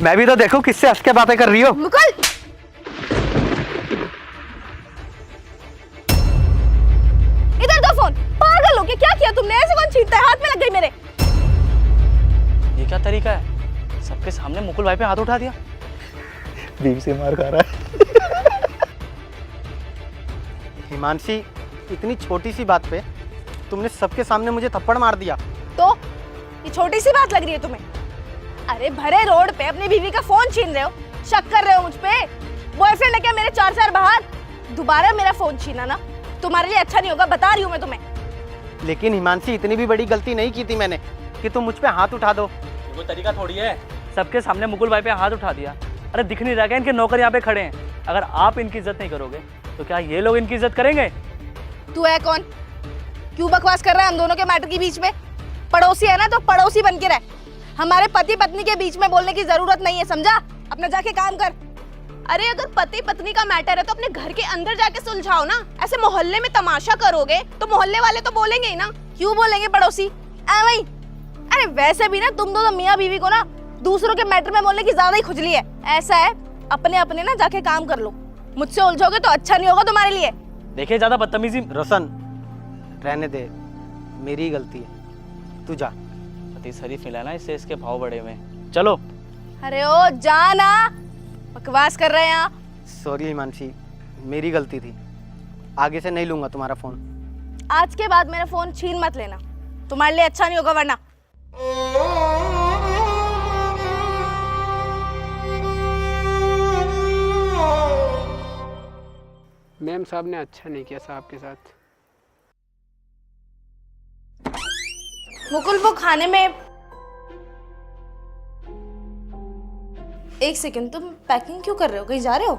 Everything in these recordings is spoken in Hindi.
मैं भी तो देखूं किससे हंस के बातें कर रही हो। मुकुल, इधर दो फोन। पागल हो क्या किया तुमने? ऐसे कौन छीनता है? हाथ में लग गई मेरे। ये क्या तरीका है? सबके सामने मुकुल भाई पे हाथ उठा दिया। बीवी से मार खा रहा है। हिमांशी, इतनी छोटी सी बात पे तुमने सबके सामने मुझे थप्पड़ मार दिया। तो ये छोटी सी बात लग रही है तुम्हें? अरे भरे रोड पे अपनी बीवी का फोन छीन रहे हो, शक कर रहे हो मुझ पे? बॉयफ्रेंड है क्या मेरे 4 साल बाहर? दोबारा मेरा फोन छीना ना तुम्हारे लिए अच्छा नहीं होगा, बता रही हूँ मैं तुम्हें। लेकिन हिमांशी, इतनी भी बड़ी गलती नहीं की थी मैंने कि तुम मुझ पे हाथ उठा दो। ये कोई तरीका थोड़ी है, सबके सामने मुकुल भाई पे हाथ उठा दिया। अरे दिख नहीं रहा क्या इनके नौकर यहाँ पे खड़े हैं? अगर आप इनकी इज्जत नहीं करोगे तो क्या ये लोग इनकी इज्जत करेंगे? तू है कौन? क्यों बकवास कर रहा है हम दोनों के मैटर के बीच में? पड़ोसी है ना तो पड़ोसी बन के रह। हमारे पति पत्नी के बीच में बोलने की जरूरत नहीं है, समझा? अपना जाके काम कर। अरे अगर पति पत्नी का मैटर है तो अपने घर के अंदर जाके सुलझाओ ना। ऐसे मोहल्ले में तमाशा करोगे तो मोहल्ले वाले तो बोलेंगे ही ना। क्यों बोलेंगे पड़ोसी? वही। अरे वैसे भी ना तुम दोनों मियाँ बीवी को ना दूसरों के मैटर में बोलने की ज्यादा ही खुजली है। ऐसा है, अपने अपने ना जाके काम कर लो। मुझसे उलझोगे तो अच्छा नहीं होगा तुम्हारे लिए। देखिए ज्यादा बदतमीजी। रोशन, रहने दे, मेरी गलती है, तू जा। पति शरीफ मिला ना, इससे इसके भाव बढ़े हुए हैं। चलो। अरे ओ जाना, बकवास कर रहे हैं यहाँ। सॉरी हिमांशी, मेरी गलती थी। आगे से नहीं लूंगा तुम्हारा फोन। आज के बाद मेरा फोन छीन मत लेना, तुम्हारे लिए अच्छा नहीं होगा वरना। मैम साहब ने अच्छा नहीं किया साहब के साथ। मुकुल, वो खाने में। एक सेकंड, तुम पैकिंग क्यों कर रहे हो? कहीं जा रहे हो?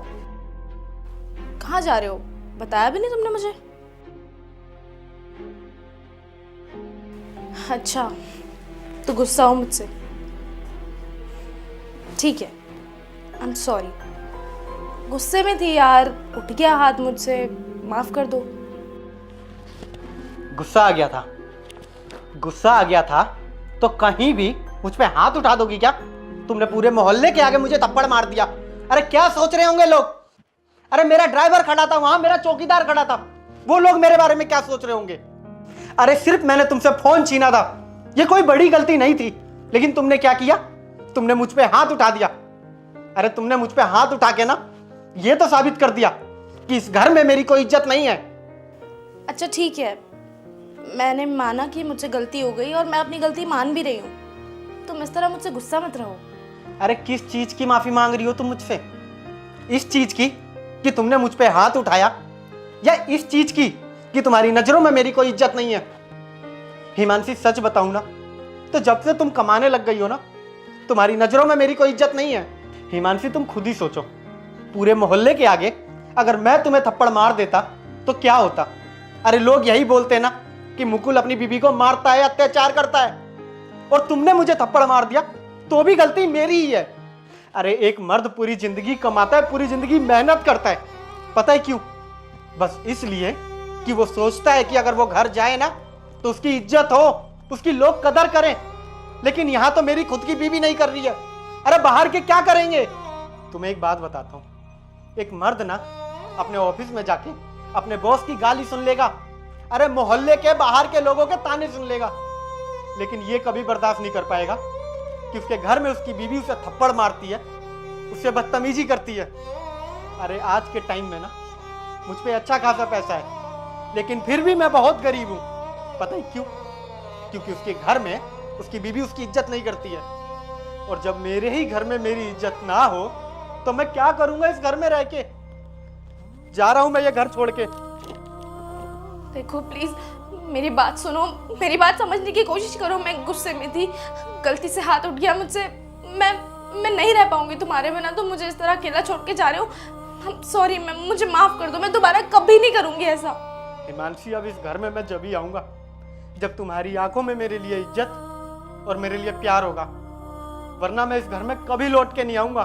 कहाँ जा रहे हो? बताया भी नहीं तुमने मुझे। अच्छा, तो गुस्सा हो मुझसे? ठीक है, आई एम सॉरी। गुस्से में थी यार, उठ गया हाथ मुझसे, माफ कर दो। गुस्सा आ गया था? गुस्सा आ गया था तो कहीं भी मुझ पे हाथ उठा दोगी क्या? तुमने पूरे मोहल्ले के आगे मुझे थप्पड़ मार दिया। अरे क्या सोच रहे होंगे लोग? अरे मेरा ड्राइवर खड़ा था वहां, मेरा चौकीदार खड़ा था, वो लोग मेरे बारे में क्या सोच रहे होंगे? अरे सिर्फ मैंने तुमसे फोन छीना था, ये कोई बड़ी गलती नहीं थी। लेकिन तुमने क्या किया? तुमने मुझ पे हाथ उठा दिया। अरे तुमने मुझ पे हाथ उठा के ना ये तो साबित कर दिया कि इस घर में मेरी कोई इज्जत नहीं है। अच्छा ठीक है, मैंने माना कि मुझसे गलती हो गई और मैं अपनी गलती मान भी रही हूँ। तुम इस तरह मुझसे गुस्सा मत रहो। अरे किस चीज की माफी मांग रही हो तुम मुझसे? इस चीज की कि तुमने मुझ पे हाथ उठाया, या इस चीज की कि तुम्हारी नजरों में मेरी कोई इज्जत नहीं है? हिमांशी, सच बताऊं ना तो जब से तुम कमाने लग गई हो ना, तुम्हारी नजरों में मेरी कोई इज्जत नहीं है। हिमांशी, तुम खुद ही सोचो, पूरे मोहल्ले के आगे अगर मैं तुम्हें थप्पड़ मार देता तो क्या होता? अरे लोग यही बोलते ना कि मुकुल अपनी बीवी को मारता है, अत्याचार करता है। और तुमने मुझे थप्पड़ मार दिया तो भी गलती मेरी ही है। अरे एक मर्द पूरी जिंदगी कमाता है, पूरी जिंदगी मेहनत करता है, पता है क्यों? बस इसलिए कि वो सोचता है कि अगर वो घर जाए ना तो उसकी इज्जत हो, उसकी लोग कदर करें। लेकिन यहां तो मेरी खुद की बीवी नहीं कर रही है। अरे बाहर के क्या करेंगे? तुम्हें एक बात बताता हूं, एक मर्द ना अपने ऑफिस में जाके अपने बॉस की गाली सुन लेगा, अरे मोहल्ले के बाहर के लोगों के ताने सुन लेगा, लेकिन ये कभी बर्दाश्त नहीं कर पाएगा कि उसके घर में उसकी बीवी उसे थप्पड़ मारती है, उससे बदतमीजी करती है। अरे आज के टाइम में ना मुझ पे अच्छा खासा पैसा है, लेकिन फिर भी मैं बहुत गरीब हूं। पता है क्यों? क्योंकि उसके घर में उसकी बीवी उसकी इज्जत नहीं करती है। और जब मेरे ही घर में मेरी इज्जत ना हो तो मैं क्या करूंगा इस घर में रह के? जा रहा हूं मैं ये घर छोड़ के। देखो प्लीज मेरी बात सुनो, मेरी बात समझने की कोशिश करो। मैं गुस्से में थी, गलती से हाथ उठ गया मुझसे। मैं नहीं रह पाऊंगी तुम्हारे बिना। तुम मुझे इस तरह अकेला छोड़ के जा रहे हो। सॉरी, मुझे माफ कर दो, मैं दोबारा कभी नहीं करूंगी ऐसा। हिमांशी, अब इस घर में मैं जब ही आऊंगा जब तुम्हारी आंखों में मेरे लिए इज्जत और मेरे लिए प्यार होगा, वरना मैं इस घर में कभी लौट के नहीं आऊंगा।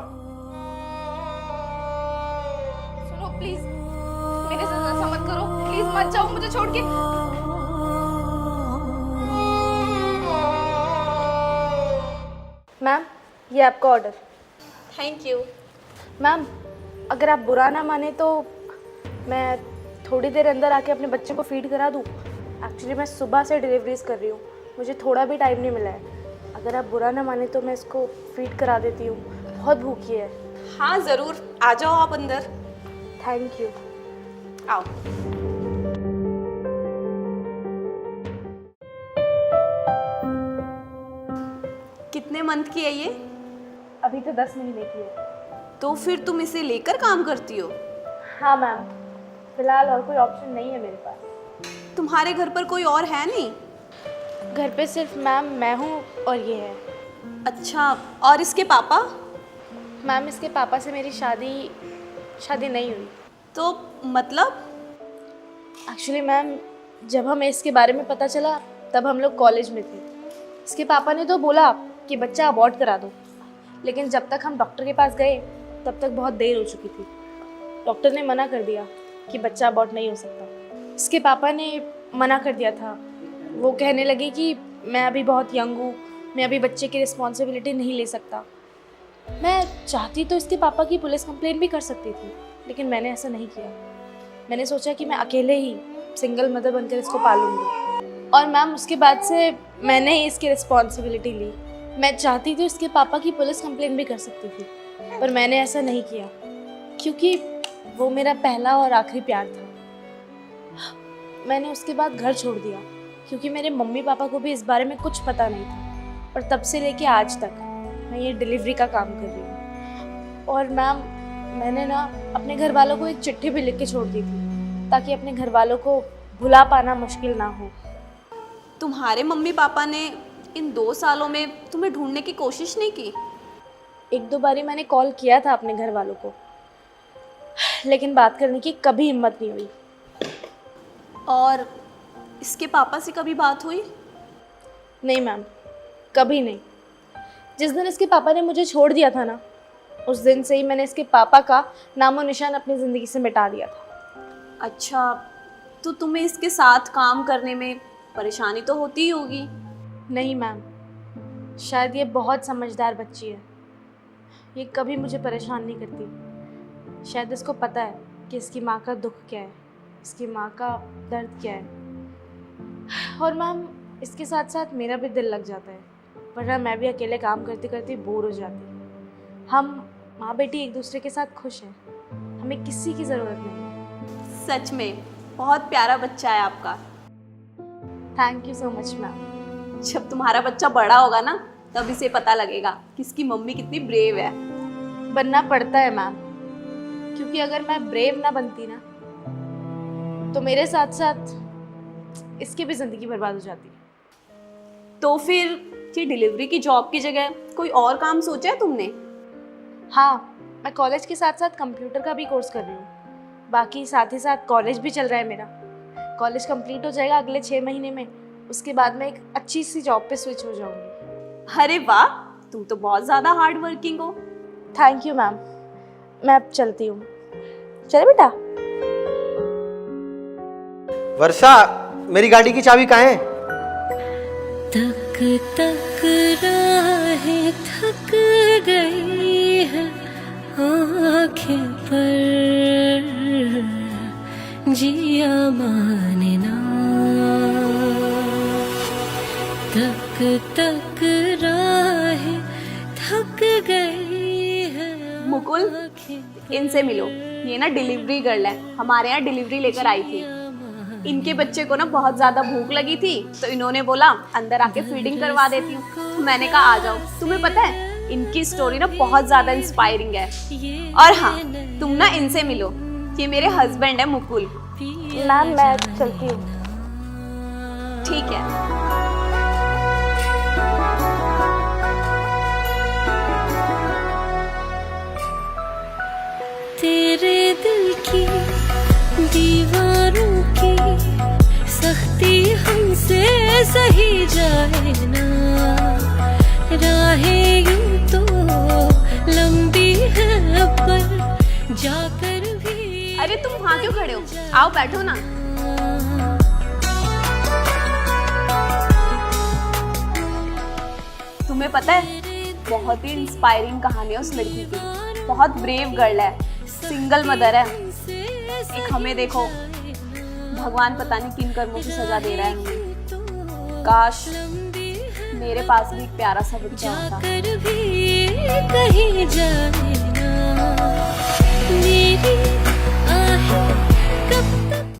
सुनो प्लीज, मेरे साथ ऐसा मत करो, प्लीज मत जाओ मुझे छोड़ के। मैम, ये आपका ऑर्डर। Thank you. मैम अगर आप बुरा ना माने तो मैं थोड़ी देर अंदर आके अपने बच्चे को फीड करा दूँ। एक्चुअली मैं सुबह से डिलीवरीज कर रही हूँ, मुझे थोड़ा भी टाइम नहीं मिला है। अगर आप बुरा ना माने तो मैं इसको फीड करा देती हूँ, बहुत भूखी है। हाँ ज़रूर, आ जाओ आप अंदर। Thank you. आओ। कितने मंथ की है ये? अभी तो 10 महीने की है। तो फिर तुम इसे लेकर काम करती हो? हाँ मैम, फिलहाल और कोई ऑप्शन नहीं है मेरे पास। तुम्हारे घर पर कोई और है नहीं? घर पे सिर्फ मैम मैं हूँ और ये है। अच्छा, और इसके पापा? मैम इसके पापा से मेरी शादी नहीं हुई। तो मतलब? एक्चुअली मैम जब हमें इसके बारे में पता चला तब हम लोग कॉलेज में थे। इसके पापा ने तो बोला कि बच्चा अबॉर्ट करा दो, लेकिन जब तक हम डॉक्टर के पास गए तब तक बहुत देर हो चुकी थी। डॉक्टर ने मना कर दिया कि बच्चा अबॉर्ट नहीं हो सकता। इसके पापा ने मना कर दिया था, वो कहने लगे कि मैं अभी बहुत यंग हूँ, मैं अभी बच्चे की रिस्पॉन्सिबिलिटी नहीं ले सकता। मैं चाहती तो इसके पापा की पुलिस कंप्लेंट भी कर सकती थी, लेकिन मैंने ऐसा नहीं किया। मैंने सोचा कि मैं अकेले ही सिंगल मदर बनकर इसको पालूंगी। और मैम उसके बाद से मैंने ही इसकी रिस्पॉन्सिबिलिटी ली। मैं चाहती तो इसके पापा की पुलिस कंप्लेंट भी कर सकती थी, पर मैंने ऐसा नहीं किया क्योंकि वो मेरा पहला और आखिरी प्यार था। मैंने उसके बाद घर छोड़ दिया क्योंकि मेरे मम्मी पापा को भी इस बारे में कुछ पता नहीं था। और तब से लेके आज तक मैं ये डिलीवरी का काम कर रही हूँ। और मैम मैंने ना अपने घर वालों को एक चिट्ठी भी लिख के छोड़ दी थी ताकि अपने घर वालों को भुला पाना मुश्किल ना हो। तुम्हारे मम्मी पापा ने इन 2 सालों में तुम्हें ढूंढने की कोशिश नहीं की? 1-2 बारी मैंने कॉल किया था अपने घर वालों को, लेकिन बात करने की कभी हिम्मत नहीं हुई। और इसके पापा से कभी बात हुई? नहीं मैम, कभी नहीं। जिस दिन इसके पापा ने मुझे छोड़ दिया था ना, उस दिन से ही मैंने इसके पापा का नामो निशान अपनी ज़िंदगी से मिटा दिया था। अच्छा, तो तुम्हें इसके साथ काम करने में परेशानी तो होती ही होगी? नहीं मैम, शायद ये बहुत समझदार बच्ची है, ये कभी मुझे परेशान नहीं करती। शायद इसको पता है कि इसकी माँ का दुख क्या है, इसकी माँ का दर्द क्या है। और मैम इसके साथ साथ मेरा भी दिल लग जाता है, वरना मैं भी अकेले काम करते करते बोर हो जाती। हम माँ बेटी एक दूसरे के साथ खुश हैं, हमें किसी की ज़रूरत नहीं है। सच में बहुत प्यारा बच्चा है आपका। Thank you so much ma'am. जब तुम्हारा बच्चा बड़ा होगा ना, तब इसे पता लगेगा कि इसकी मम्मी कितनी ब्रेव है। बनना पड़ता है मैम, क्योंकि अगर मैं ब्रेव ना बनती ना तो मेरे साथ साथ इसकी भी ज़िंदगी बर्बाद हो जाती। तो फिर ये डिलीवरी की जॉब की जगह कोई और काम सोचा है तुमने? हाँ, मैं कॉलेज के साथ साथ कंप्यूटर का भी कोर्स कर रही हूँ। बाकी साथ ही साथ कॉलेज भी चल रहा है मेरा। कॉलेज कंप्लीट हो जाएगा अगले 6 महीने में, उसके बाद मैं एक अच्छी सी जॉब पे स्विच हो जाऊँगी। अरे वाह, तुम तो बहुत ज़्यादा हार्ड वर्किंग हो। थैंक यू मैम, मैं अब चलती हूँ। चले बेटा। वर्षा, मेरी गाड़ी की चाबी कहाँ है? तक तक राहें थक गई है आँखें पर, जिया माने ना। तक तक राहें थक गई है। मुकुल, इनसे मिलो। ये ना डिलीवरी गर्ल है, हमारे यहाँ डिलीवरी लेकर आई थी। इनके बच्चे को ना बहुत ज़्यादा भूख लगी थी, तो इन्होंने बोला अंदर आके फीडिंग करवा देती हूँ। तो मैंने कहा आ जाओ। तुम्हें पता है इनकी स्टोरी ना बहुत ज़्यादा इंस्पायरिंग है। और हाँ, तुम ना इनसे मिलो, ये मेरे हस्बैंड है मुकुल। मैम मैं चलती हूँ। ठीक है। तेरे दिल की दीवारों की सख्ती हमसे सही जाए ना। राहें यूं तो लंबी है पर जाकर भी। अरे तुम वहाँ क्यों खड़े हो? आओ बैठो ना। तुम्हें पता है बहुत ही इंस्पायरिंग कहानी है उस लड़की की। बहुत ब्रेव गर्ल है, सिंगल मदर है। एक हमें देखो, भगवान पता नहीं किन कर्मों की सजा दे रहा है हमें। काश मेरे पास भी एक प्यारा सा बच्चा होता। जाकर भी कहीं जाए ना मेरी